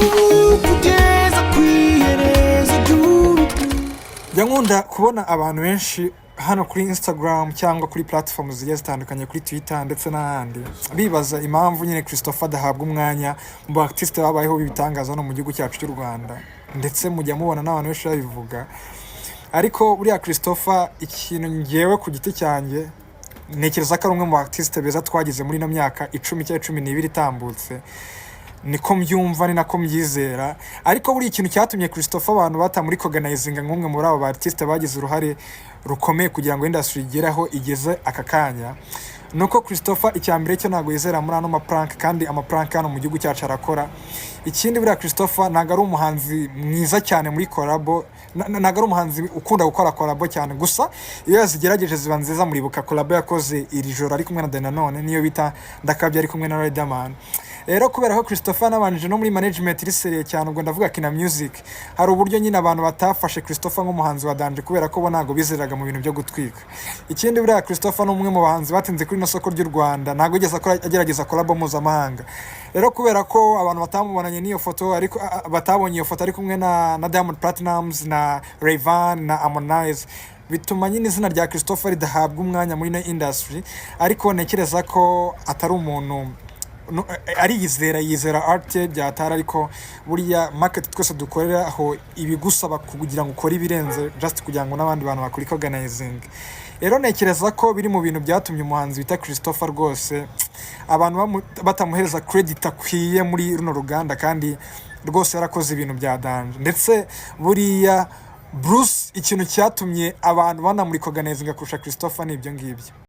kugeza kwihereza nkunda kubona abantu benshi hano kuri Instagram cyangwa kuri platforms zigiye zitandukanye kuri Twitter ndetse n'ahandi bibaza impamvu nyine Christopher adahabwa umwanya mu artiste babayeho bibitangaza no mu gihugu cyacu cy'u Rwanda, ndetse mujya mubona n'abantu benshi babivuga. Ariko buriya Christopher, ikintu ngewe ku giti cyanjye ntekereza ko ari umwe mu artiste beza twagize muri no myaka 10 cyangwa 12 itambutse, niko mbyumva ni nako mbyizera. Ariko buri ikintu cyatumye Christopher abantu batamuri organizing nk'umwe muri abo artiste bagize uruhare rukomeye kugira ngo industry igeraho igeze aka kanya, nuko Christopher icyambere cyo nago yizera muri ano maprank, kandi amaprank hano mu gihugu cyacu arakora. Ikindi buriya Christopher ntago ari umuhanzi mwiza cyane muri collabo, ntago ari umuhanzi ukunda gukora collabo cyane, gusa iyo yazigerageje ziba nziza. Muribuka collabo yakoze iri joro ari kumwe na Denanone, niyo bita Ndakabya ari kumwe na Riderman. Rero kubera ko Christopher nabanije no muri management iri seriye cyane, ubwo ndavuga Kina Music, hari uburyo nyine abantu batafashe Christopher nk'umuhanzi wa danje kubera ko bo ntago bizeraga mu bintu byo gutwika. Ikindi buriya Christopher ni umwe mu bahanzi batinze kuri no soko ry'u Rwanda, ntago yigeze agerageza collabo mpuzamahanga. Rero kubera ko abantu batamubonanye n'iyo foto, ariko batabonye iyo foto ari kumwe na Diamond Platnumz na Rayvan na Harmonize, bituma nyine izina rya Christopher ridahabwa umwanya muri na industry. Ariko nekereza ko atari umuntu ari yizera art byatara, ariko buriya market twese dukorera aho ibigusaba kugira ngo ukore ibirenze just kugira ngo n'abandi bantu bakuri organizing. Rero nekereza ko biri mu bintu byatumye umuhanzi bita Christopher rwose abantu batamuhereza credit akwiye muri runo ruganda, kandi rwose yarakoze ibintu bya danje. Ndetse buriya Bruce ikintu cyatumye abantu banamuri organizing kurusha Christopher ni ibyo ngibyo.